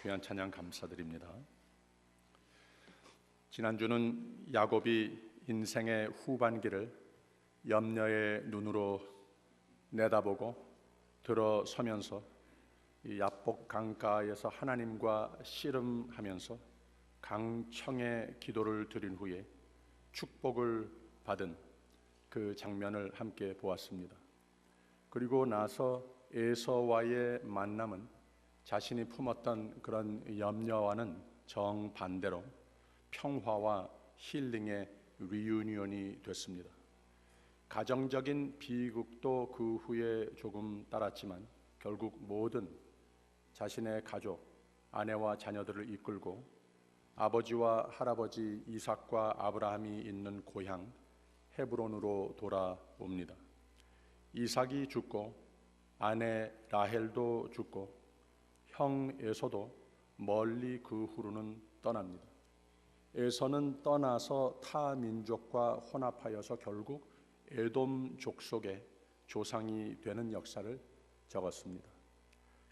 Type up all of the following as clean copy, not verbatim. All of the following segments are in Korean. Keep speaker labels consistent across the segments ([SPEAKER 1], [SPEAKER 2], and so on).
[SPEAKER 1] 귀한 찬양 감사드립니다. 지난주는 야곱이 인생의 후반기를 염려의 눈으로 내다보고 들어서면서 이 야복 강가에서 하나님과 씨름하면서 강청의 기도를 드린 후에 축복을 받은 그 장면을 함께 보았습니다. 그리고 나서 에서와의 만남은 자신이 품었던 그런 염려와는 정반대로 평화와 힐링의 리유니언이 됐습니다. 가정적인 비극도 그 후에 조금 따랐지만 결국 모든 자신의 가족, 아내와 자녀들을 이끌고 아버지와 할아버지 이삭과 아브라함이 있는 고향 헤브론으로 돌아옵니다. 이삭이 죽고 아내 라헬도 죽고 형 에서도 멀리 그 후로는 떠납니다. 에서는 떠나서 타 민족과 혼합하여서 결국 에돔 족속의 조상이 되는 역사를 적었습니다.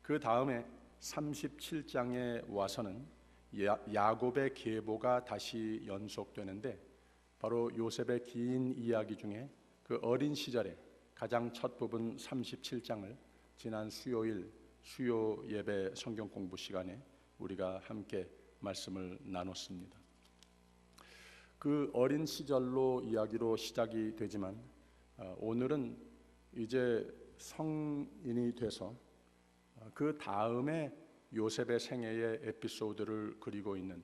[SPEAKER 1] 그 다음에 37장에 와서는 야곱의 계보가 다시 연속되는데 바로 요셉의 긴 이야기 중에 그 어린 시절의 가장 첫 부분 37장을 지난 수요일 수요 예배 성경 공부 시간에 우리가 함께 말씀을 나눴습니다. 그 어린 시절로 이야기로 시작이 되지만 오늘은 이제 성인이 돼서 그 다음에 요셉의 생애의 에피소드를 그리고 있는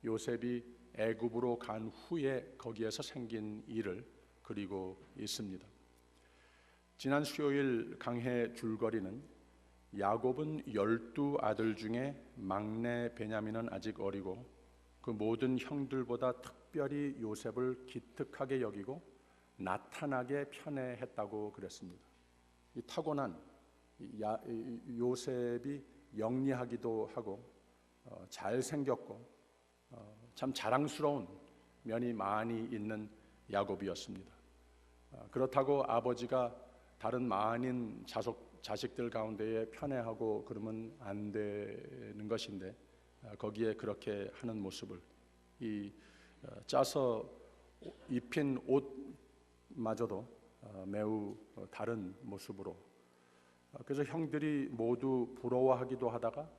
[SPEAKER 1] 요셉이 애굽으로 간 후에 거기에서 생긴 일을 그리고 있습니다. 지난 수요일 강해 줄거리는 야곱은 12 아들 중에 막내 베냐민은 아직 어리고 그 모든 형들보다 특별히 요셉을 기특하게 여기고 나타나게 편애했다고 그랬습니다. 이 타고난 요셉이 영리하기도 하고 잘생겼고 참 자랑스러운 면이 많이 있는 야곱이었습니다. 그렇다고 아버지가 다른 많은 자식들 가운데에 편애하고 그러면 안 되는 것인데 거기에 그렇게 하는 모습을 이 짜서 입힌 옷마저도 매우 다른 모습으로 그래서 형들이 모두 부러워하기도 하다가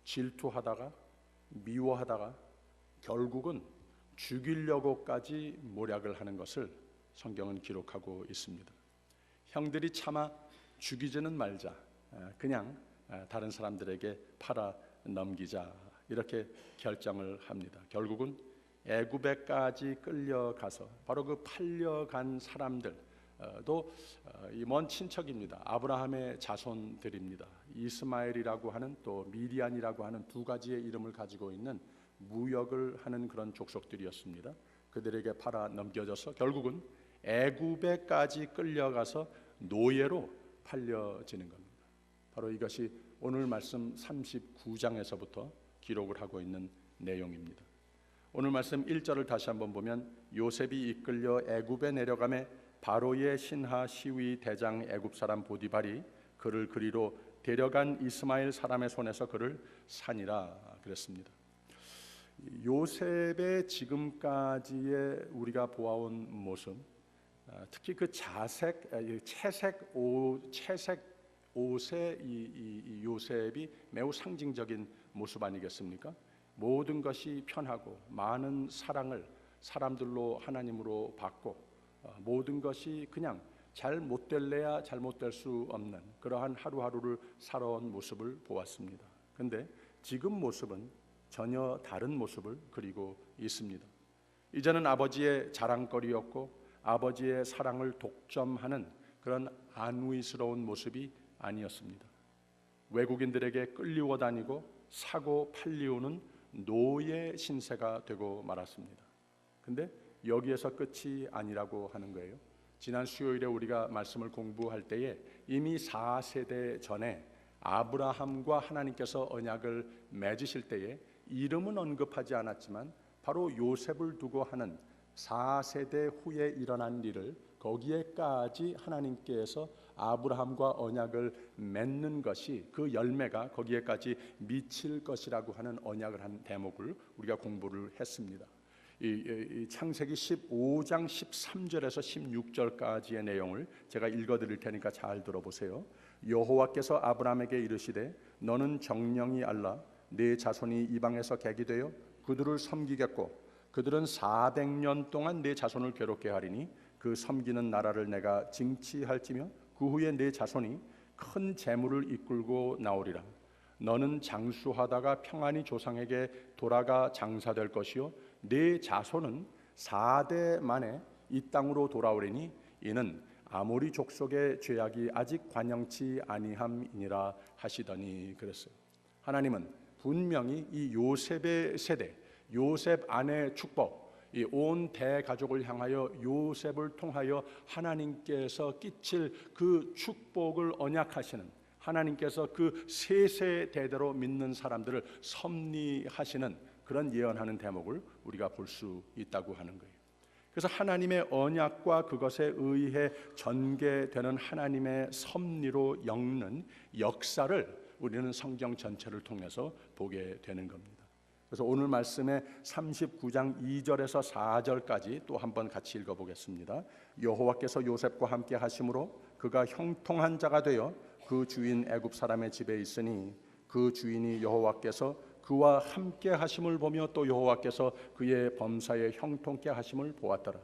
[SPEAKER 1] 질투하다가 미워하다가 결국은 죽이려고까지 모략을 하는 것을 성경은 기록하고 있습니다. 형들이 차마 죽이지는 말자, 그냥 다른 사람들에게 팔아 넘기자 이렇게 결정을 합니다. 결국은 애굽에까지 끌려가서 바로 그 팔려간 사람들도 이 먼 친척입니다. 아브라함의 자손들입니다. 이스마엘이라고 하는 또 미디안이라고 하는 두 가지의 이름을 가지고 있는 무역을 하는 그런 족속들이었습니다. 그들에게 팔아 넘겨져서 결국은 애굽에까지 끌려가서 노예로 팔려지는 겁니다. 바로 이것이 오늘 말씀 39장에서부터 기록을 하고 있는 내용입니다. 오늘 말씀 1절을 다시 한번 보면 요셉이 이끌려 애굽에 내려가매 바로의 신하 시위 대장 애굽 사람 보디발이 그를 그리로 데려간 이스마엘 사람의 손에서 그를 산이라 그랬습니다. 요셉의 지금까지의 우리가 보아온 모습, 특히 그 채색 옷의 이 요셉이 매우 상징적인 모습 아니겠습니까? 모든 것이 편하고 많은 사랑을 사람들로 하나님으로 받고 모든 것이 그냥 잘 못될래야 잘 못될 수 없는 그러한 하루하루를 살아온 모습을 보았습니다. 그런데 지금 모습은 전혀 다른 모습을 그리고 있습니다. 이제는 아버지의 자랑거리였고 아버지의 사랑을 독점하는 그런 안위스러운 모습이 아니었습니다. 외국인들에게 끌리워 다니고 사고 팔리우는 노예 신세가 되고 말았습니다. 근데 여기에서 끝이 아니라고 하는 거예요. 지난 수요일에 우리가 말씀을 공부할 때에 이미 4세대 전에 아브라함과 하나님께서 언약을 맺으실 때에 이름은 언급하지 않았지만 바로 요셉을 두고 하는 4세대 후에 일어난 일을 거기에까지 하나님께서 아브라함과 언약을 맺는 것이 그 열매가 거기에까지 미칠 것이라고 하는 언약을 한 대목을 우리가 공부를 했습니다. 이 창세기 15장 13절에서 16절까지의 내용을 제가 읽어드릴 테니까 잘 들어보세요. 여호와께서 아브라함에게 이르시되 너는 정령이 알라 네 자손이 이방에서 객이 되어 그들을 섬기겠고 그들은 400년 동안 네 자손을 괴롭게 하리니 그 섬기는 나라를 내가 징치할지며 그 후에 네 자손이 큰 재물을 이끌고 나오리라. 너는 장수하다가 평안히 조상에게 돌아가 장사될 것이요 네 자손은 4대 만에 이 땅으로 돌아오리니 이는 아모리 족속의 죄악이 아직 관영치 아니함이니라 하시더니 그랬어요. 하나님은 분명히 이 요셉의 세대, 요셉 안의 축복, 이 온 대가족을 향하여 요셉을 통하여 하나님께서 끼칠 그 축복을 언약하시는, 하나님께서 그 세세대대로 믿는 사람들을 섭리하시는 그런 예언하는 대목을 우리가 볼 수 있다고 하는 거예요. 그래서 하나님의 언약과 그것에 의해 전개되는 하나님의 섭리로 엮는 역사를 우리는 성경 전체를 통해서 보게 되는 겁니다. 그래서 오늘 말씀의 39장 2절에서 4절까지 또 한번 같이 읽어보겠습니다. 여호와께서 요셉과 함께 하심으로 그가 형통한 자가 되어 그 주인 애굽 사람의 집에 있으니 그 주인이 여호와께서 그와 함께 하심을 보며 또 여호와께서 그의 범사에 형통케 하심을 보았더라.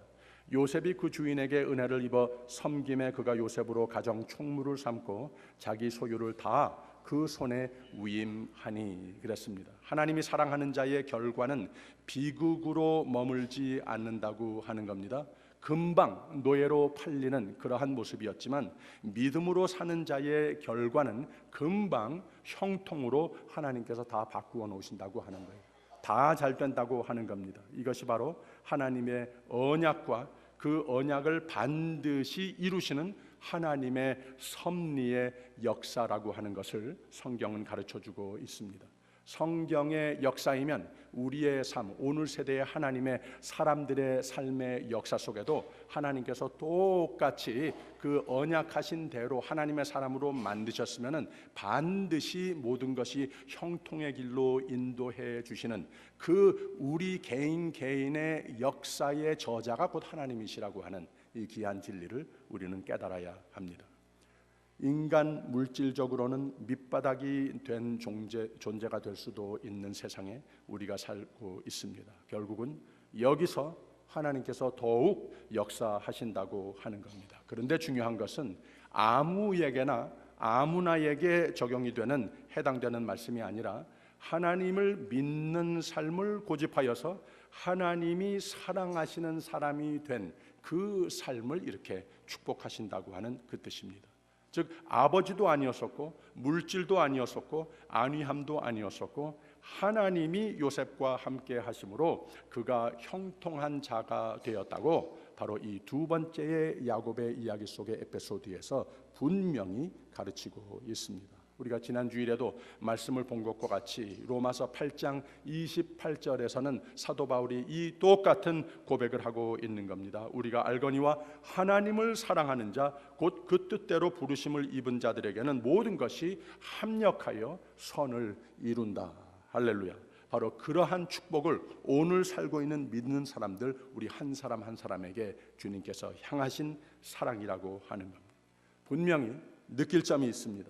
[SPEAKER 1] 요셉이 그 주인에게 은혜를 입어 섬김에 그가 요셉으로 가정 총무를 삼고 자기 소유를 다 그 손에 위임하니 그랬습니다. 하나님이 사랑하는 자의 결과는 비극으로 머물지 않는다고 하는 겁니다. 금방 노예로 팔리는 그러한 모습이었지만 믿음으로 사는 자의 결과는 금방 형통으로 하나님께서 다 바꾸어 놓으신다고 하는 거예요. 다 잘 된다고 하는 겁니다. 이것이 바로 하나님의 언약과 그 언약을 반드시 이루시는 하나님의 섭리의 역사라고 하는 것을 성경은 가르쳐주고 있습니다. 성경의 역사이면 우리의 삶, 오늘 세대의 하나님의 사람들의 삶의 역사 속에도 하나님께서 똑같이 그 언약하신 대로 하나님의 사람으로 만드셨으면 반드시 모든 것이 형통의 길로 인도해 주시는 그 우리 개인 개인의 역사의 저자가 곧 하나님이시라고 하는 이 귀한 진리를 우리는 깨달아야 합니다. 인간 물질적으로는 밑바닥이 된 존재가 될 수도 있는 세상에 우리가 살고 있습니다. 결국은 여기서 하나님께서 더욱 역사하신다고 하는 겁니다. 그런데 중요한 것은 아무에게나 아무나에게 적용이 되는 해당되는 말씀이 아니라 하나님을 믿는 삶을 고집하여서 하나님이 사랑하시는 사람이 된 그 삶을 이렇게 축복하신다고 하는 그 뜻입니다. 즉 아버지도 아니었었고 물질도 아니었었고 안위함도 아니었었고 하나님이 요셉과 함께 하심으로 그가 형통한 자가 되었다고 바로 이 두 번째의 야곱의 이야기 속의 에피소드에서 분명히 가르치고 있습니다. 우리가 지난 주일에도 말씀을 본 것과 같이 로마서 8장 28절에서는 사도 바울이 이 똑같은 고백을 하고 있는 겁니다. 우리가 알거니와 하나님을 사랑하는 자 곧 그 뜻대로 부르심을 입은 자들에게는 모든 것이 합력하여 선을 이룬다. 할렐루야. 바로 그러한 축복을 오늘 살고 있는 믿는 사람들 우리 한 사람 한 사람에게 주님께서 향하신 사랑이라고 하는 겁니다. 분명히 느낄 점이 있습니다.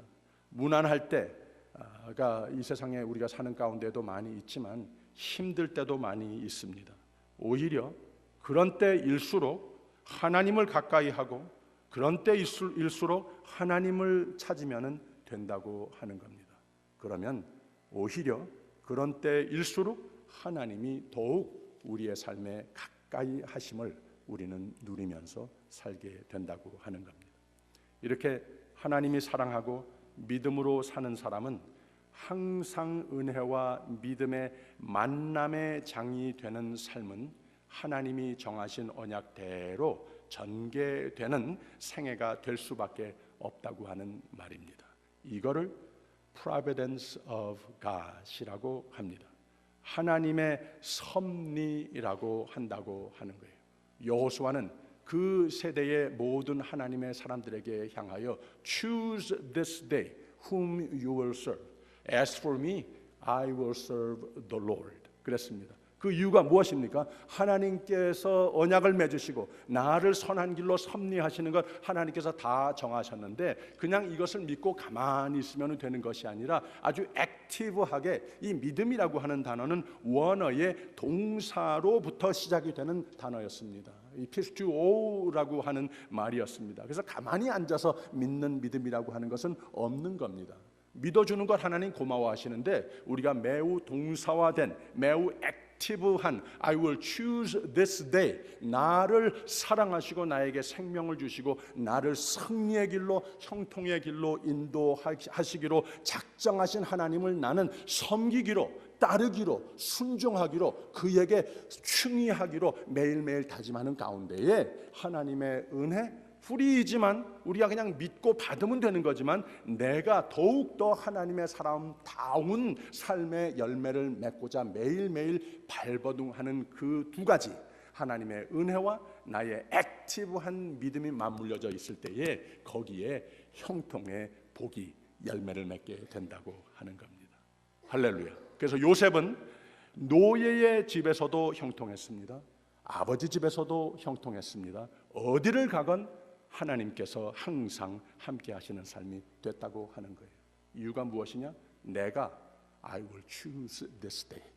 [SPEAKER 1] 무난할 때가 이 세상에 우리가 사는 가운데도 많이 있지만 힘들 때도 많이 있습니다. 오히려 그런 때일수록 하나님을 가까이 하고 그런 때일수록 하나님을 찾으면 된다고 하는 겁니다. 그러면 오히려 그런 때일수록 하나님이 더욱 우리의 삶에 가까이 하심을 우리는 누리면서 살게 된다고 하는 겁니다. 이렇게 하나님이 사랑하고 믿음으로 사는 사람은 항상 은혜와 믿음의 만남의 장이 되는 삶은 하나님이 정하신 언약대로 전개되는 생애가 될 수밖에 없다고 하는 말입니다. 이거를 Providence of God이라고 합니다. 하나님의 섭리라고 한다고 하는 거예요. 여호수아는 그 세대의 모든 하나님의 사람들에게 향하여 Choose this day whom you will serve. As for me, I will serve the Lord. 그랬습니다. 그 이유가 무엇입니까? 하나님께서 언약을 맺으시고 나를 선한 길로 섭리하시는 것 하나님께서 다 정하셨는데 그냥 이것을 믿고 가만히 있으면 되는 것이 아니라 아주 액티브하게, 이 믿음이라고 하는 단어는 원어의 동사로부터 시작이 되는 단어였습니다. 이 피스투오라고 하는 말이었습니다. 그래서 가만히 앉아서 믿는 믿음이라고 하는 것은 없는 겁니다. 믿어주는 것 하나님 고마워하시는데 우리가 매우 동사화된, 매우 액티브한 I will choose this day, 나를 사랑하시고 나에게 생명을 주시고 나를 승리의 길로, 형통의 길로 인도하시기로 작정하신 하나님을 나는 섬기기로, 따르기로, 순종하기로, 그에게 충의하기로 매일매일 다짐하는 가운데에 하나님의 은혜, 뿌리이지만 우리가 그냥 믿고 받으면 되는 거지만 내가 더욱더 하나님의 사람다운 삶의 열매를 맺고자 매일매일 발버둥하는 그 두 가지, 하나님의 은혜와 나의 액티브한 믿음이 맞물려져 있을 때에 거기에 형통의 복이 열매를 맺게 된다고 하는 겁니다. 할렐루야. 그래서 요셉은 노예의 집에서도 형통했습니다. 아버지 집에서도 형통했습니다. 어디를 가건 하나님께서 항상 함께 하시는 삶이 됐다고 하는 거예요. 이유가 무엇이냐? 내가 I will choose this day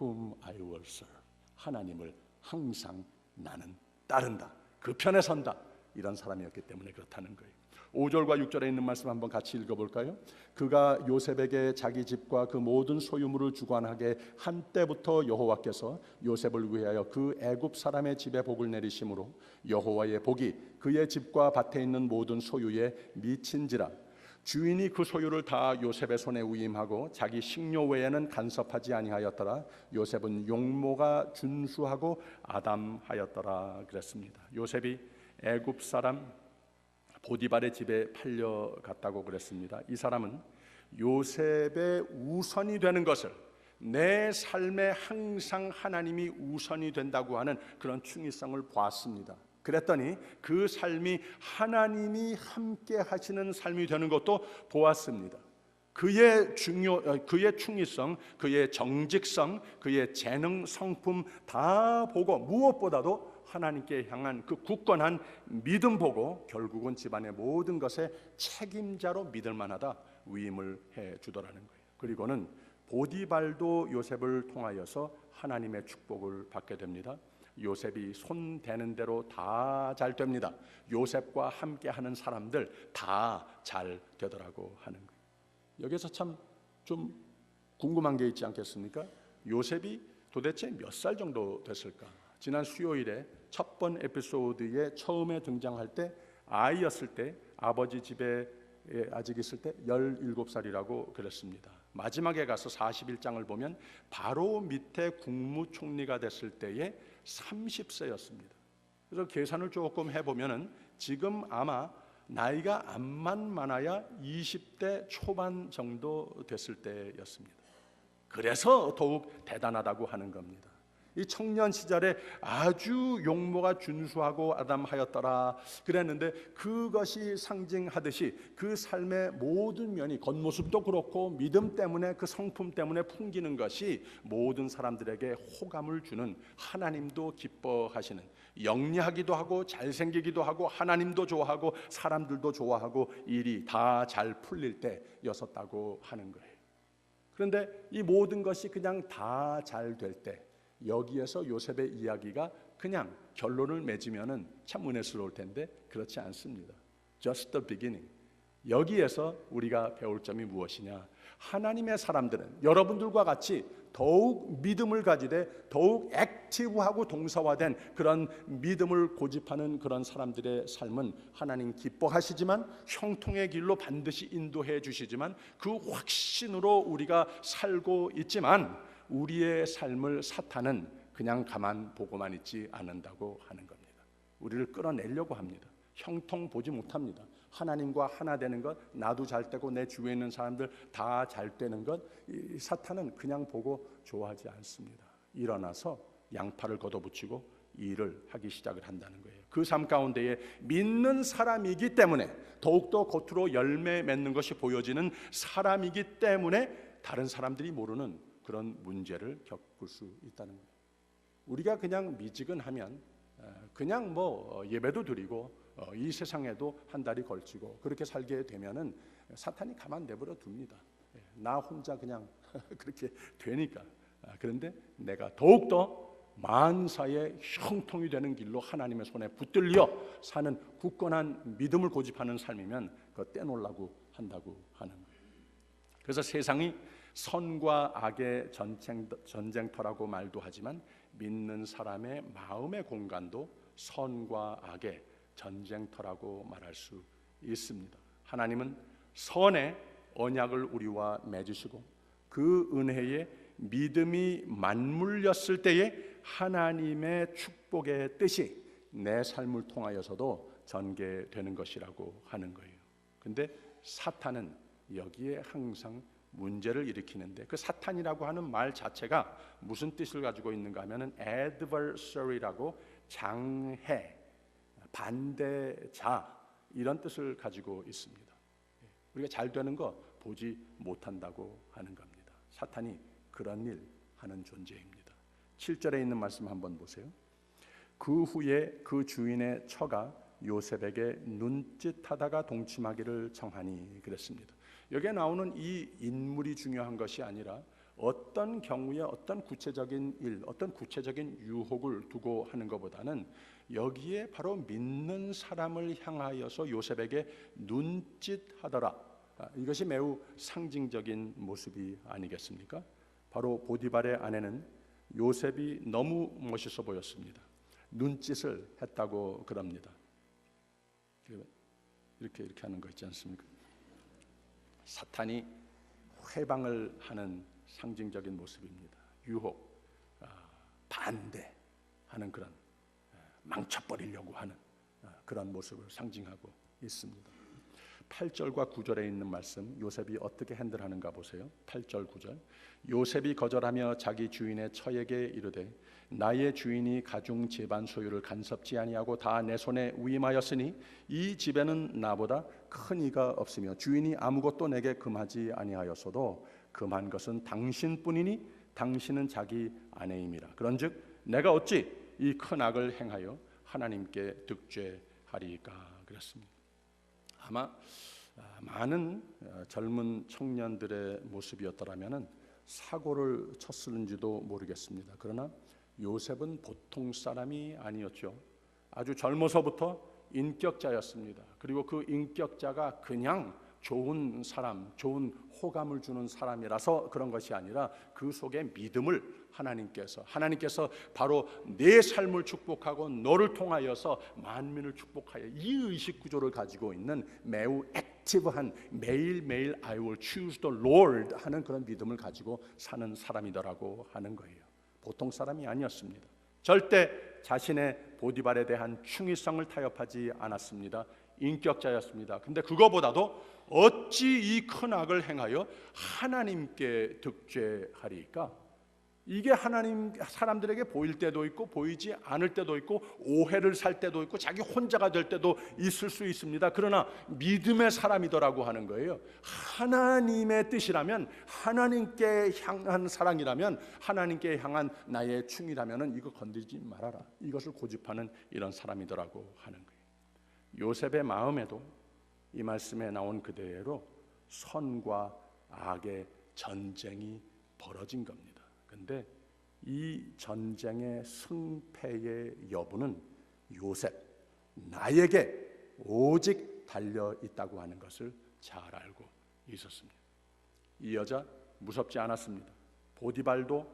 [SPEAKER 1] whom I will serve. 하나님을 항상 나는 따른다. 그 편에 선다. 이런 사람이었기 때문에 그렇다는 거예요. 5절과 6절에 있는 말씀 한번 같이 읽어볼까요? 그가 요셉에게 자기 집과 그 모든 소유물을 주관하게 한 때부터 여호와께서 요셉을 위하여 그 애굽 사람의 집에 복을 내리심으로 여호와의 복이 그의 집과 밭에 있는 모든 소유에 미친지라. 주인이 그 소유를 다 요셉의 손에 위임하고 자기 식료 외에는 간섭하지 아니하였더라. 요셉은 용모가 준수하고 아담하였더라. 그랬습니다. 요셉이 애굽 사람 보디발의 집에 팔려갔다고 그랬습니다. 이 사람은 요셉의 우선이 되는 것을, 내 삶에 항상 하나님이 우선이 된다고 하는 그런 충의성을 보았습니다. 그랬더니 그 삶이 하나님이 함께 하시는 삶이 되는 것도 보았습니다. 그의 충의성, 그의 정직성, 그의 재능, 성품 다 보고 무엇보다도 하나님께 향한 그 굳건한 믿음 보고 결국은 집안의 모든 것에 책임자로 믿을 만하다 위임을 해 주더라는 거예요. 그리고는 보디발도 요셉을 통하여서 하나님의 축복을 받게 됩니다. 요셉이 손 대는 대로 다 잘 됩니다. 요셉과 함께하는 사람들 다 잘 되더라고 하는 거예요. 여기서 참 좀 궁금한 게 있지 않겠습니까? 요셉이 도대체 몇 살 정도 됐을까? 지난 수요일에 첫 번 에피소드에 처음에 등장할 때 아이였을 때, 아버지 집에 아직 있을 때 17살이라고 그랬습니다. 마지막에 가서 41장을 보면 바로 밑에 국무총리가 됐을 때에 30세였습니다. 그래서 계산을 조금 해보면 지금 아마 나이가 암만 많아야 20대 초반 정도 됐을 때였습니다. 그래서 더욱 대단하다고 하는 겁니다. 이 청년 시절에 아주 용모가 준수하고 아담하였더라 그랬는데 그것이 상징하듯이 그 삶의 모든 면이, 겉모습도 그렇고 믿음 때문에, 그 성품 때문에 풍기는 것이 모든 사람들에게 호감을 주는, 하나님도 기뻐하시는, 영리하기도 하고 잘생기기도 하고 하나님도 좋아하고 사람들도 좋아하고 일이 다 잘 풀릴 때였었다고 하는 거예요. 그런데 이 모든 것이 그냥 다 잘 될 때, 여기에서 요셉의 이야기가 그냥 결론을 맺으면 참 은혜스러울 텐데 그렇지 않습니다. Just the beginning. 여기에서 우리가 배울 점이 무엇이냐? 하나님의 사람들은 여러분들과 같이 더욱 믿음을 가지되 더욱 액티브하고 동사화된 그런 믿음을 고집하는 그런 사람들의 삶은 하나님 기뻐하시지만 형통의 길로 반드시 인도해 주시지만 그 확신으로 우리가 살고 있지만 우리의 삶을 사탄은 그냥 가만 보고만 있지 않는다고 하는 겁니다. 우리를 끌어내려고 합니다. 형통 보지 못합니다. 하나님과 하나 되는 것, 나도 잘 되고 내 주위에 있는 사람들 다 잘 되는 것, 이 사탄은 그냥 보고 좋아하지 않습니다. 일어나서 양팔을 걷어붙이고 일을 하기 시작을 한다는 거예요. 그 삶 가운데에 믿는 사람이기 때문에, 더욱더 겉으로 열매 맺는 것이 보여지는 사람이기 때문에 다른 사람들이 모르는 그런 문제를 겪을 수 있다는 거예요. 우리가 그냥 미지근하면 그냥 예배도 드리고 이 세상에도 한 달이 걸치고 그렇게 살게 되면은 사탄이 가만 내버려 둡니다. 나 혼자 그냥 그렇게 되니까. 그런데 내가 더욱더 만사의 형통이 되는 길로 하나님의 손에 붙들려 사는 굳건한 믿음을 고집하는 삶이면 그거 떼놓으려고 한다고 하는 거예요. 그래서 세상이 선과 악의 전쟁터라고 말도 하지만 믿는 사람의 마음의 공간도 선과 악의 전쟁터라고 말할 수 있습니다. 하나님은 선의 언약을 우리와 맺으시고 그 은혜에 믿음이 맞물렸을 때에 하나님의 축복의 뜻이 내 삶을 통하여서도 전개되는 것이라고 하는 거예요. 근데 사탄은 여기에 항상 문제를 일으키는데, 그 사탄이라고 하는 말 자체가 무슨 뜻을 가지고 있는가 하면은 adversary라고 장해, 반대자 이런 뜻을 가지고 있습니다. 우리가 잘 되는 거 보지 못한다고 하는 겁니다. 사탄이 그런 일 하는 존재입니다. 7절에 있는 말씀 한번 보세요. 그 후에 그 주인의 처가 요셉에게 눈짓하다가 동침하기를 청하니 그랬습니다. 여기에 나오는 이 인물이 중요한 것이 아니라 어떤 경우에 어떤 구체적인 일, 어떤 구체적인 유혹을 두고 하는 것보다는 여기에 바로 믿는 사람을 향하여서 요셉에게 눈짓하더라. 이것이 매우 상징적인 모습이 아니겠습니까? 바로 보디발의 아내는 요셉이 너무 멋있어 보였습니다. 눈짓을 했다고 그럽니다. 이렇게 하는 거 있지 않습니까? 사탄이 회방을 하는 상징적인 모습입니다. 유혹, 반대하는 그런, 망쳐버리려고 하는 그런 모습을 상징하고 있습니다. 8절과 9절에 있는 말씀, 요셉이 어떻게 핸들하는가 보세요. 8절 9절. 요셉이 거절하며 자기 주인의 처에게 이르되 나의 주인이 가중 제반 소유를 간섭지 아니하고 다 내 손에 위임하였으니 이 집에는 나보다 큰 이가 없으며 주인이 아무것도 내게 금하지 아니하였어도 금한 것은 당신뿐이니 당신은 자기 아내임이라. 그런즉 내가 어찌 이 큰 악을 행하여 하나님께 득죄하리까 그랬습니다. 아마 많은 젊은 청년들의 모습이었더라면 사고를 쳤을는지도 모르겠습니다. 그러나 요셉은 보통 사람이 아니었죠. 아주 젊어서부터 인격자였습니다. 그리고 그 인격자가 그냥 좋은 사람, 좋은 호감을 주는 사람이라서 그런 것이 아니라 그 속에 믿음을 하나님께서 바로 내 삶을 축복하고 너를 통하여서 만민을 축복하여 이 의식 구조를 가지고 있는 매우 액티브한, 매일매일 I will choose the Lord 하는 그런 믿음을 가지고 사는 사람이더라고 하는 거예요. 보통 사람이 아니었습니다. 절대 자신의 보디발에 대한 충의성을 타협하지 않았습니다. 인격자였습니다. 근데 그거보다도 어찌 이 큰 악을 행하여 하나님께 득죄하리까? 이게 하나님 사람들에게 보일 때도 있고 보이지 않을 때도 있고 오해를 살 때도 있고 자기 혼자가 될 때도 있을 수 있습니다. 그러나 믿음의 사람이더라고 하는 거예요. 하나님의 뜻이라면, 하나님께 향한 사랑이라면, 하나님께 향한 나의 충이라면 이거 건드리지 말아라. 이것을 고집하는 이런 사람이더라고 하는 거예요. 요셉의 마음에도 이 말씀에 나온 그대로 선과 악의 전쟁이 벌어진 겁니다. 그런데 이 전쟁의 승패의 여부는 요셉, 나에게 오직 달려 있다고 하는 것을 잘 알고 있었습니다. 이 여자 무섭지 않았습니다. 보디발도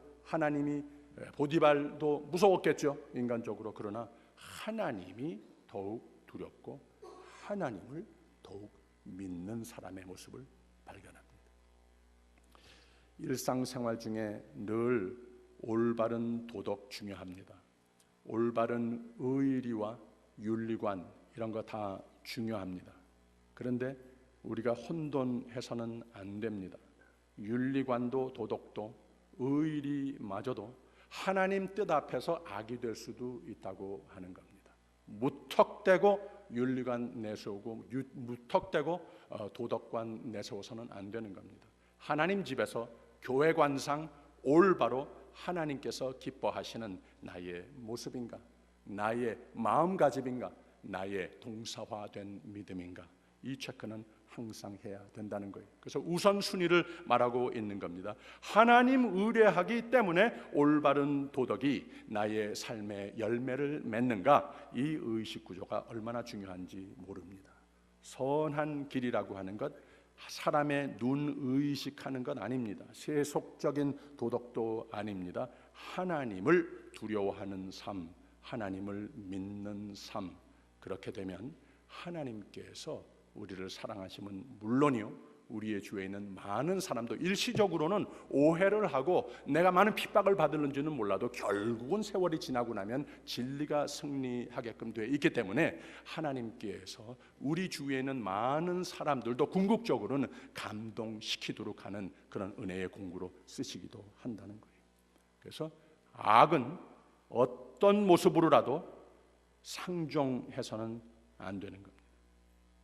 [SPEAKER 1] 무서웠겠죠, 인간적으로. 그러나 하나님이 더욱 두렵고 하나님을 더욱 믿는 사람의 모습을 발견합니다. 일상생활 중에 늘 올바른 도덕 중요합니다. 올바른 의리와 윤리관 이런 거 다 중요합니다. 그런데 우리가 혼돈해서는 안 됩니다. 윤리관도 도덕도 의리마저도 하나님 뜻 앞에서 악이 될 수도 있다고 하는 겁니다. 무턱대고 윤리관 내세우고 무턱대고 도덕관 내세워서는 안 되는 겁니다. 하나님 집에서 교회관상 올바로 하나님께서 기뻐하시는 나의 모습인가? 나의 마음가짐인가? 나의 동사화된 믿음인가? 이 체크는 항상 해야 된다는 거예요. 그래서 우선순위를 말하고 있는 겁니다. 하나님 의뢰하기 때문에 올바른 도덕이 나의 삶의 열매를 맺는가? 이 의식 구조가 얼마나 중요한지 모릅니다. 선한 길이라고 하는 것, 사람의 눈 의식하는 것 아닙니다. 세속적인 도덕도 아닙니다. 하나님을 두려워하는 삶, 하나님을 믿는 삶. 그렇게 되면 하나님께서 우리를 사랑하심은 물론이요, 우리의 주위에 있는 많은 사람도 일시적으로는 오해를 하고 내가 많은 핍박을 받을는지는 몰라도 결국은 세월이 지나고 나면 진리가 승리하게끔 되어 있기 때문에 하나님께서 우리 주위에 있는 많은 사람들도 궁극적으로는 감동시키도록 하는 그런 은혜의 공구로 쓰시기도 한다는 거예요. 그래서 악은 어떤 모습으로라도 상종해서는 안 되는 겁니다.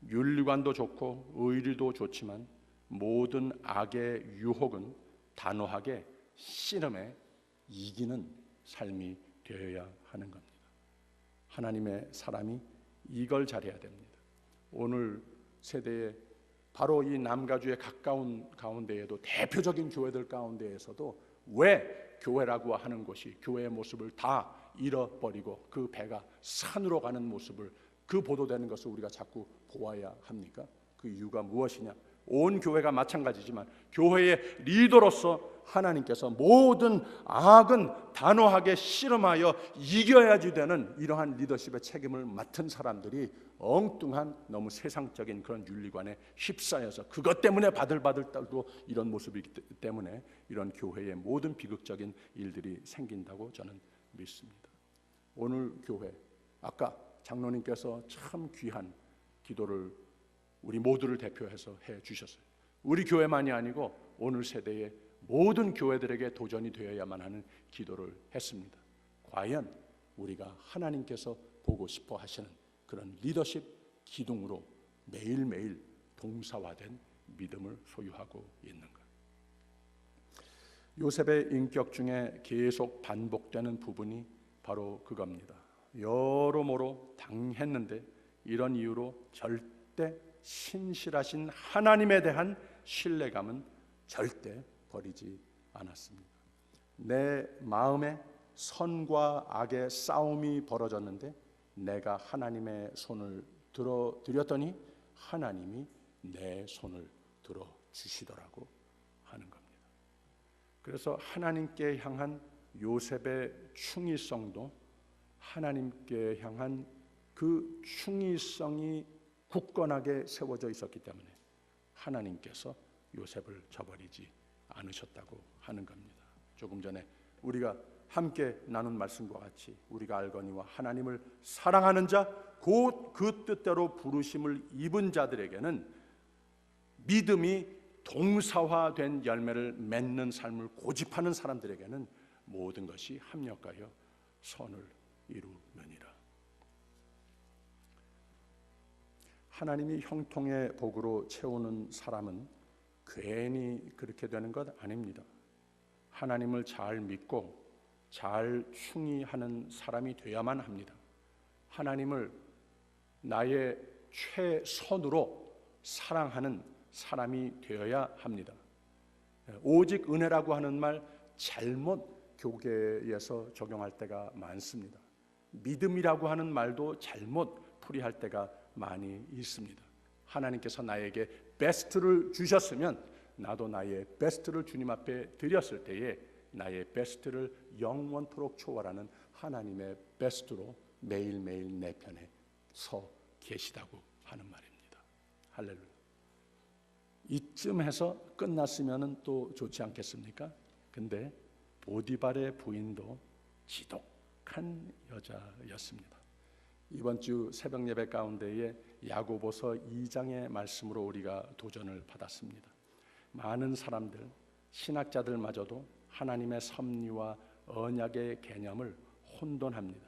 [SPEAKER 1] 윤리관도 좋고 의리도 좋지만 모든 악의 유혹은 단호하게 씨름에 이기는 삶이 되어야 하는 겁니다. 하나님의 사람이 이걸 잘해야 됩니다. 오늘 세대에 바로 이 남가주의 가까운 가운데에도 대표적인 교회들 가운데에서도 왜 교회라고 하는 것이 교회의 모습을 다 잃어버리고 그 배가 산으로 가는 모습을 그 보도되는 것을 우리가 자꾸 보아야 합니까? 그 이유가 무엇이냐? 온 교회가 마찬가지지만 교회의 리더로서 하나님께서 모든 악은 단호하게 씨름하여 이겨야지 되는 이러한 리더십의 책임을 맡은 사람들이 엉뚱한 너무 세상적인 그런 윤리관에 휩싸여서 그것 때문에 바들바들 떨고 이런 모습이기 때문에 이런 교회의 모든 비극적인 일들이 생긴다고 저는 믿습니다. 오늘 교회, 아까 장로님께서 참 귀한 기도를 우리 모두를 대표해서 해 주셨어요. 우리 교회만이 아니고 오늘 세대의 모든 교회들에게 도전이 되어야만 하는 기도를 했습니다. 과연 우리가 하나님께서 보고 싶어 하시는 그런 리더십 기둥으로 매일매일 동사화된 믿음을 소유하고 있는가? 요셉의 인격 중에 계속 반복되는 부분이 바로 그겁니다. 여러모로 당했는데 이런 이유로 절대 신실하신 하나님에 대한 신뢰감은 절대 버리지 않았습니다. 내 마음에 선과 악의 싸움이 벌어졌는데 내가 하나님의 손을 들어드렸더니 하나님이 내 손을 들어주시더라고 하는 겁니다. 그래서 하나님께 향한 요셉의 충의성도 하나님께 향한 그 충의성이 굳건하게 세워져 있었기 때문에 하나님께서 요셉을 저버리지 않으셨다고 하는 겁니다. 조금 전에 우리가 함께 나눈 말씀과 같이 우리가 알거니와 하나님을 사랑하는 자 곧 그 뜻대로 부르심을 입은 자들에게는 믿음이 동사화된 열매를 맺는 삶을 고집하는 사람들에게는 모든 것이 합력하여 선을 이루느니라. 하나님이 형통의 복으로 채우는 사람은 괜히 그렇게 되는 것 아닙니다. 하나님을 잘 믿고 잘 충의하는 사람이 되어야만 합니다. 하나님을 나의 최선으로 사랑하는 사람이 되어야 합니다. 오직 은혜라고 하는 말 잘못 교계에서 적용할 때가 많습니다. 믿음이라고 하는 말도 잘못 풀이할 때가 많이 있습니다. 하나님께서 나에게 베스트를 주셨으면 나도 나의 베스트를 주님 앞에 드렸을 때에 나의 베스트를 영원토록 초월하는 하나님의 베스트로 매일매일 내 편에 서 계시다고 하는 말입니다. 할렐루야. 이쯤 해서 끝났으면 또 좋지 않겠습니까? 근데 보디발의 부인도 지독한 여자였습니다. 이번 주 새벽 예배 가운데에 야고보서 2장의 말씀으로 우리가 도전을 받았습니다. 많은 사람들, 신학자들마저도 하나님의 섭리와 언약의 개념을 혼돈합니다.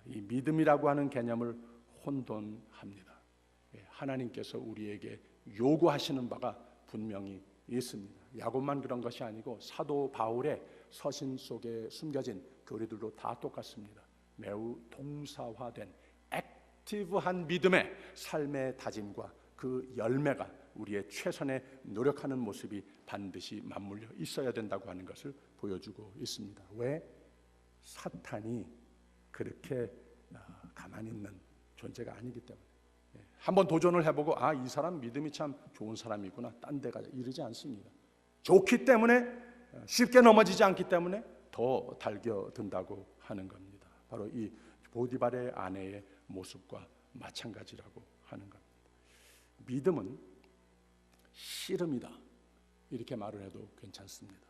[SPEAKER 1] 이 믿음이라고 하는 개념을 혼돈합니다. 하나님께서 우리에게 요구하시는 바가 분명히 있습니다. 야곱만 그런 것이 아니고 사도 바울의 서신 속에 숨겨진 교리들도 다 똑같습니다. 매우 동사화된 액티브한 믿음의 삶의 다짐과 그 열매가 우리의 최선의 노력하는 모습이 반드시 맞물려 있어야 된다고 하는 것을 보여주고 있습니다. 왜? 사탄이 그렇게 가만히 있는 존재가 아니기 때문에. 한번 도전을 해보고 이 사람 믿음이 참 좋은 사람이구나, 딴 데 가자 이러지 않습니다. 좋기 때문에, 쉽게 넘어지지 않기 때문에 더 달겨든다고 하는 겁니다. 바로 이 보디발의 아내의 모습과 마찬가지라고 하는 겁니다. 믿음은 씨름이다, 이렇게 말을 해도 괜찮습니다.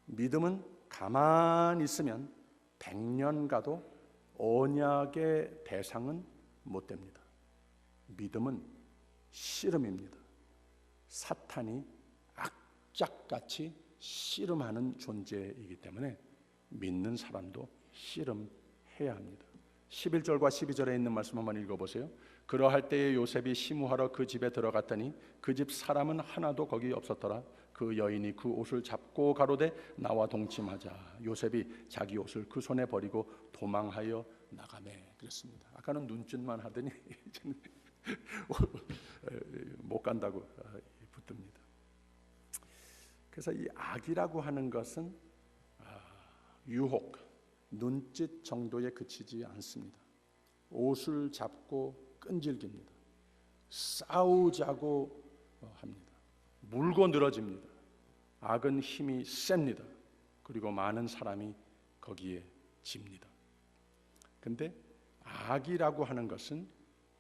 [SPEAKER 1] 믿음은 가만히 있으면 100년 가도 언약의 대상은 못 됩니다. 믿음은 씨름입니다. 사탄이 악착같이 씨름하는 존재이기 때문에 믿는 사람도 씨름해야 합니다. 11절과 12절에 있는 말씀 한번 읽어보세요. 그러할 때에 요셉이 시무하러 그 집에 들어갔더니 그 집 사람은 하나도 거기 없었더라. 그 여인이 그 옷을 잡고 가로되 나와 동침하자. 요셉이 자기 옷을 그 손에 버리고 도망하여 나가매. 그랬습니다. 아까는 눈짓만 하더니 이제는 못 간다고 붙듭니다. 그래서 이 악이라고 하는 것은 유혹, 눈짓 정도에 그치지 않습니다. 옷을 잡고 끈질깁니다. 싸우자고 합니다. 물고 늘어집니다. 악은 힘이 셉니다. 그리고 많은 사람이 거기에 집니다. 근데 악이라고 하는 것은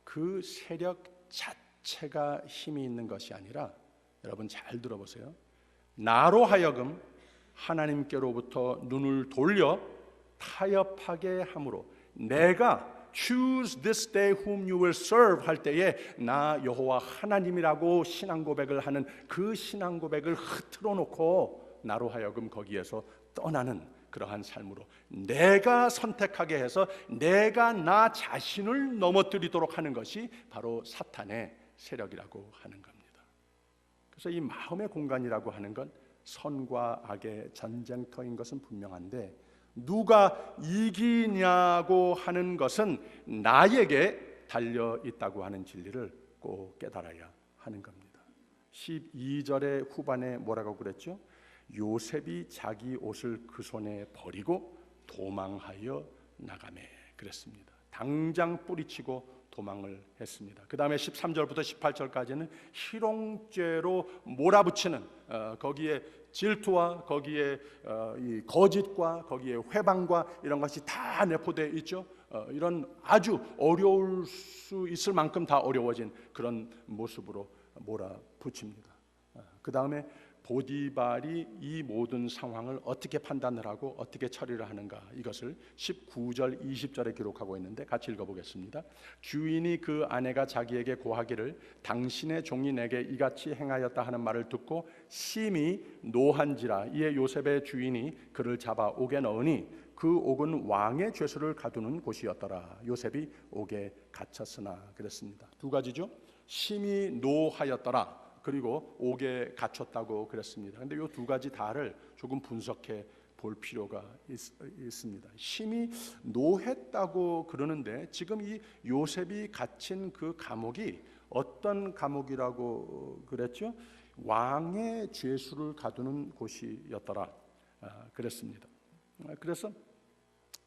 [SPEAKER 1] 그 세력 자체가 힘이 있는 것이 아니라, 여러분 잘 들어보세요. 나로 하여금 하나님께로부터 눈을 돌려 타협하게 함으로, 내가 choose this day whom you will serve 할 때에 나 여호와 하나님이라고 신앙 고백을 하는 그 신앙 고백을 흐트러 놓고 나로 하여금 거기에서 떠나는 그러한 삶으로 내가 선택하게 해서 내가 나 자신을 넘어뜨리도록 하는 것이 바로 사탄의 세력이라고 하는 겁니다. 그래서 이 마음의 공간이라고 하는 건 선과 악의 전쟁터인 것은 분명한데, 누가 이기냐고 하는 것은 나에게 달려 있다고 하는 진리를 꼭 깨달아야 하는 겁니다. 12절의 후반에 뭐라고 그랬죠? 요셉이 자기 옷을 그 손에 버리고 도망하여 나가매 그랬습니다. 당장 뿌리치고 도망을 했습니다. 그 다음에 13절부터 18절까지는 희롱죄로 몰아붙이는 거기에 질투와 거기에 이 거짓과 거기에 회방과 이런 것이 다 내포되어 있죠. 이런 아주 어려울 수 있을 만큼 다 어려워진 그런 모습으로 몰아붙입니다. 그 다음에 보디발이 이 모든 상황을 어떻게 판단을 하고 어떻게 처리를 하는가, 이것을 19절 20절에 기록하고 있는데 같이 읽어보겠습니다. 주인이 그 아내가 자기에게 고하기를 당신의 종이 내게 이같이 행하였다 하는 말을 듣고 심히 노한지라. 이에 요셉의 주인이 그를 잡아 옥에 넣으니 그 옥은 왕의 죄수를 가두는 곳이었더라. 요셉이 옥에 갇혔으나 그랬습니다. 두 가지죠. 심히 노하였더라, 그리고 옥에 갇혔다고 그랬습니다. 그런데 이 두 가지 다를 조금 분석해 볼 필요가 있습니다. 심히 노했다고 그러는데, 지금 이 요셉이 갇힌 그 감옥이 어떤 감옥이라고 그랬죠? 왕의 죄수를 가두는 곳이었더라 그랬습니다. 그래서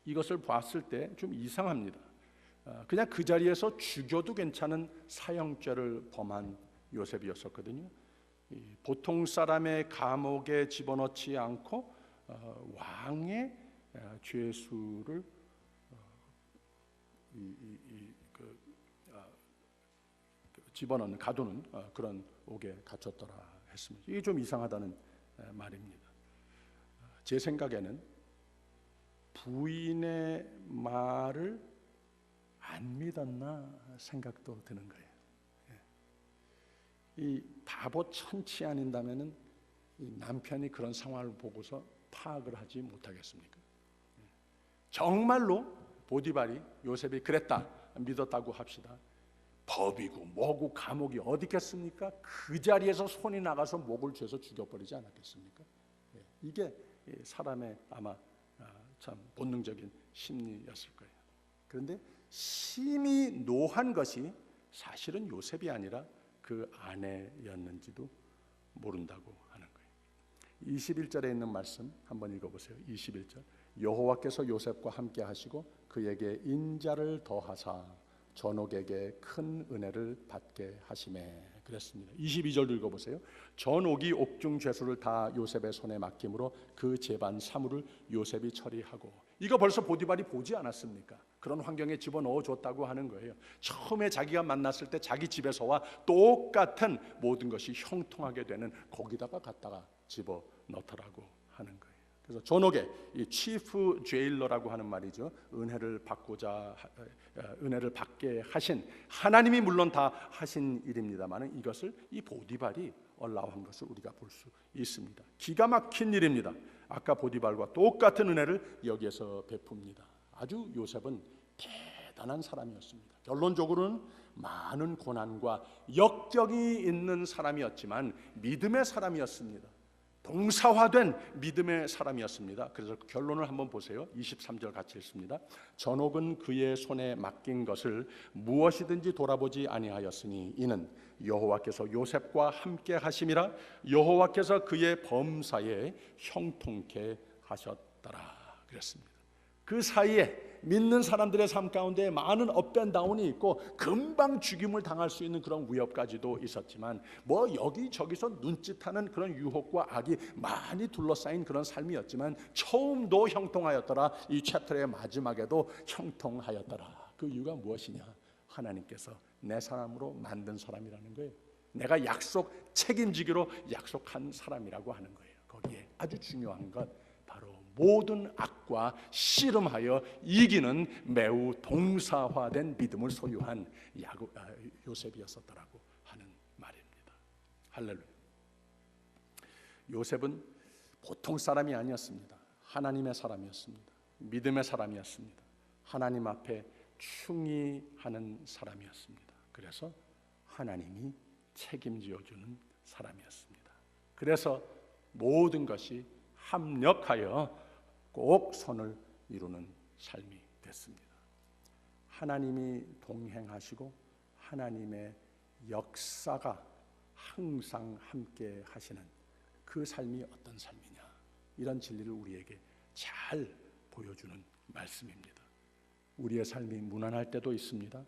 [SPEAKER 1] 이것을 봤을 때 좀 이상합니다. 그냥 그 자리에서 죽여도 괜찮은 사형죄를 범한 요셉이었었거든요. 보통 사람의 감옥에 집어넣지 않고 왕의 죄수를 집어넣는, 가두는 그런 옥에 갇혔더라 했습니다. 이게 좀 이상하다는 말입니다. 제 생각에는 부인의 말을 안 믿었나 생각도 드는 거예요. 이 바보 천치 아닌다면은 이 남편이 그런 상황을 보고서 파악을 하지 못하겠습니까? 정말로 보디발이 요셉이 그랬다 믿었다고 합시다. 법이고 뭐고 감옥이 어디 있겠습니까? 그 자리에서 손이 나가서 목을 죄서 죽여버리지 않았겠습니까? 이게 사람의 아마 참 본능적인 심리였을 거예요. 그런데 심히 노한 것이 사실은 요셉이 아니라 그 아내였는지도 모른다고 하는 거예요. 21절에 있는 말씀 한번 읽어보세요. 21절. 여호와께서 요셉과 함께 하시고 그에게 인자를 더하사 전옥에게 큰 은혜를 받게 하시매 그랬습니다. 22절 읽어보세요. 전옥이 옥중 죄수를 다 요셉의 손에 맡김으로 그 재반 사물을 요셉이 처리하고. 이거 벌써 보디발이 보지 않았습니까? 그런 환경에 집어넣어 줬다고 하는 거예요. 처음에 자기가 만났을 때 자기 집에서와 똑같은 모든 것이 형통하게 되는 거기다가 갖다가 집어넣더라고 하는 거예요. 그래서 전옥에 이 치프 제일러라고 하는 말이죠. 은혜를 받게 하신 하나님이 물론 다 하신 일입니다만 이것을 이 보디발이 얼라한 것을 우리가 볼 수 있습니다. 기가 막힌 일입니다. 아까 보디발과 똑같은 은혜를 여기에서 베풉니다. 아주 요셉은 대단한 사람이었습니다. 결론적으로는 많은 고난과 역경이 있는 사람이었지만 믿음의 사람이었습니다. 동사화된 믿음의 사람이었습니다. 그래서 결론을 한번 보세요. 23절 같이 읽습니다. 전옥은 그의 손에 맡긴 것을 무엇이든지 돌아보지 아니하였으니 이는 여호와께서 요셉과 함께 하심이라 여호와께서 그의 범사에 형통케 하셨더라 그랬습니다. 그 사이에 믿는 사람들의 삶 가운데 많은 업앤다운이 있고 금방 죽임을 당할 수 있는 그런 위협까지도 있었지만 뭐 여기저기서 눈짓하는 그런 유혹과 악이 많이 둘러싸인 그런 삶이었지만 처음도 형통하였더라. 이 챕터의 마지막에도 형통하였더라. 그 이유가 무엇이냐? 하나님께서 내 사람으로 만든 사람이라는 거예요. 내가 책임지기로 약속한 사람이라고 하는 거예요. 거기에 아주 중요한 것 바로 모든 악과 씨름하여 이기는 매우 동사화된 믿음을 소유한 요셉이었었더라고 하는 말입니다. 할렐루야. 요셉은 보통 사람이 아니었습니다. 하나님의 사람이었습니다. 믿음의 사람이었습니다. 하나님 앞에 충의하는 사람이었습니다. 그래서 하나님이 책임지어주는 사람이었습니다. 그래서 모든 것이 합력하여 꼭 선을 이루는 삶이 됐습니다. 하나님이 동행하시고 하나님의 역사가 항상 함께 하시는 그 삶이 어떤 삶이냐, 이런 진리를 우리에게 잘 보여주는 말씀입니다. 우리의 삶이 무난할 때도 있습니다.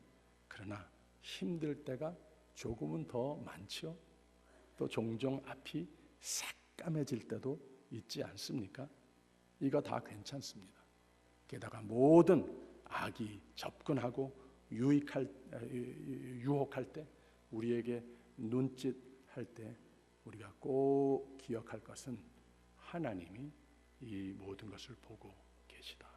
[SPEAKER 1] 그러나 힘들 때가 조금은 더 많죠. 또 종종 앞이 새까매질 때도 있지 않습니까? 이거 다 괜찮습니다. 게다가 모든 악이 접근하고 유혹할 때, 우리에게 눈짓할 때 우리가 꼭 기억할 것은 하나님이 이 모든 것을 보고 계시다.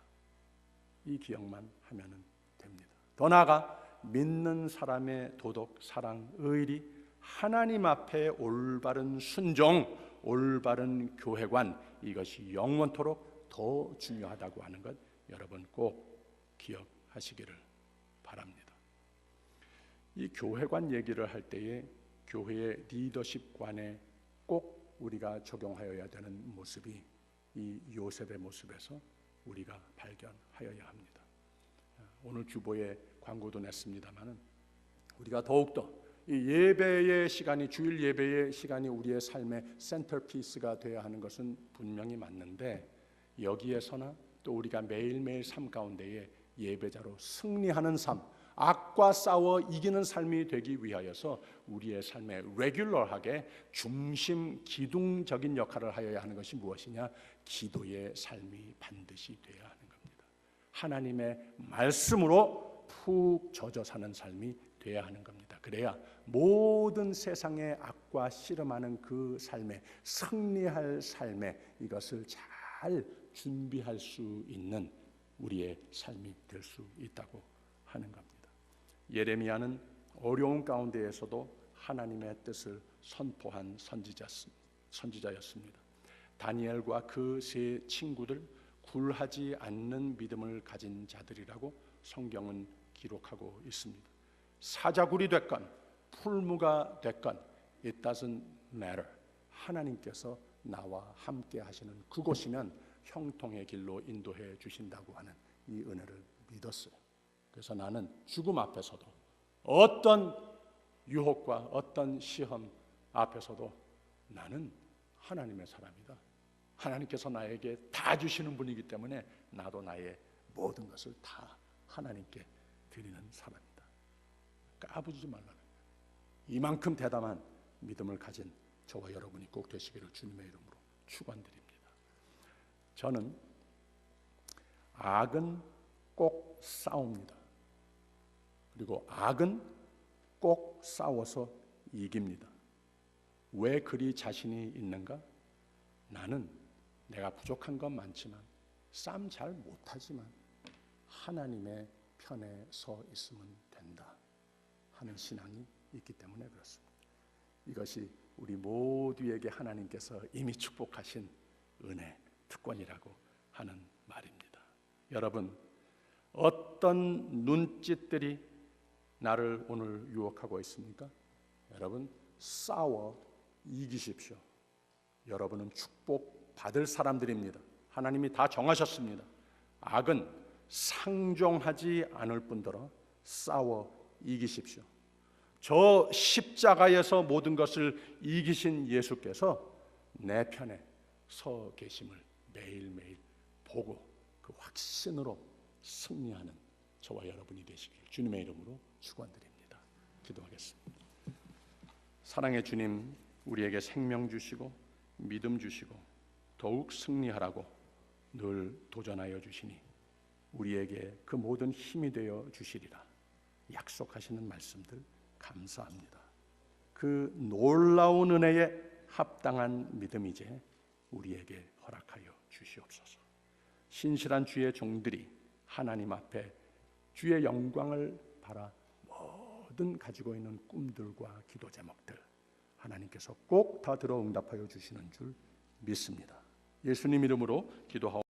[SPEAKER 1] 이 기억만 하면 됩니다. 더 나아가 믿는 사람의 도덕, 사랑, 의리, 하나님 앞에 올바른 순종, 올바른 교회관, 이것이 영원토록 더 중요하다고 하는 것 여러분 꼭 기억하시기를 바랍니다. 이 교회관 얘기를 할 때에 교회의 리더십관에 꼭 우리가 적용하여야 되는 모습이 이 요셉의 모습에서 우리가 발견하여야 합니다. 오늘 주보에 광고도 냈습니다마는 우리가 더욱더 이 예배의 시간이, 주일 예배의 시간이 우리의 삶의 센터피스가 되어야 하는 것은 분명히 맞는데, 여기에서나 또 우리가 매일매일 삶 가운데에 예배자로 승리하는 삶, 악과 싸워 이기는 삶이 되기 위하여서 우리의 삶에 레귤러하게 중심 기둥적인 역할을 하여야 하는 것이 무엇이냐? 기도의 삶이 반드시 되어야 하는 겁니다. 하나님의 말씀으로 푹 젖어 사는 삶이 되어야 하는 겁니다. 그래야 모든 세상의 악과 씨름하는 그 삶에, 승리할 삶에 이것을 잘 준비할 수 있는 우리의 삶이 될 수 있다고 하는 겁니다. 예레미야는 어려운 가운데에서도 하나님의 뜻을 선포한 선지자였습니다. 다니엘과 그 세 친구들 불하지 않는 믿음을 가진 자들이라고 성경은 기록하고 있습니다. 사자굴이 됐건 풀무가 됐건 it doesn't matter. 하나님께서 나와 함께 하시는 그곳이면 형통의 길로 인도해 주신다고 하는 이 은혜를 믿었어요. 그래서 나는 죽음 앞에서도 어떤 유혹과 어떤 시험 앞에서도 나는 하나님의 사람이다. 하나님께서 나에게 다 주시는 분이기 때문에 나도 나의 모든 것을 다 하나님께 드리는 사람이다. 까부지 말라는 거예요. 이만큼 대담한 믿음을 가진 저와 여러분이 꼭 되시기를 주님의 이름으로 축원드립니다. 저는 악은 꼭 싸웁니다. 그리고 악은 꼭 싸워서 이깁니다. 왜 그리 자신이 있는가? 나는 내가 부족한 건 많지만 싸움 잘 못하지만 하나님의 편에 서 있으면 된다 하는 신앙이 있기 때문에 그렇습니다. 이것이 우리 모두에게 하나님께서 이미 축복하신 은혜, 특권이라고 하는 말입니다. 여러분, 어떤 눈짓들이 나를 오늘 유혹하고 있습니까? 여러분, 싸워 이기십시오. 여러분은 축복 받을 사람들입니다. 하나님이 다 정하셨습니다. 악은 상종하지 않을 뿐더러 싸워 이기십시오. 저 십자가에서 모든 것을 이기신 예수께서 내 편에 서 계심을 매일매일 보고 그 확신으로 승리하는 저와 여러분이 되시길 주님의 이름으로 축원드립니다. 기도하겠습니다. 사랑의 주님, 우리에게 생명 주시고 믿음 주시고 더욱 승리하라고 늘 도전하여 주시니 우리에게 그 모든 힘이 되어 주시리라 약속하시는 말씀들 감사합니다. 그 놀라운 은혜에 합당한 믿음 이제 우리에게 허락하여 주시옵소서. 신실한 주의 종들이 하나님 앞에 주의 영광을 바라 모든 가지고 있는 꿈들과 기도 제목들 하나님께서 꼭 다 들어 응답하여 주시는 줄 믿습니다. 예수님 이름으로 기도하옵소서.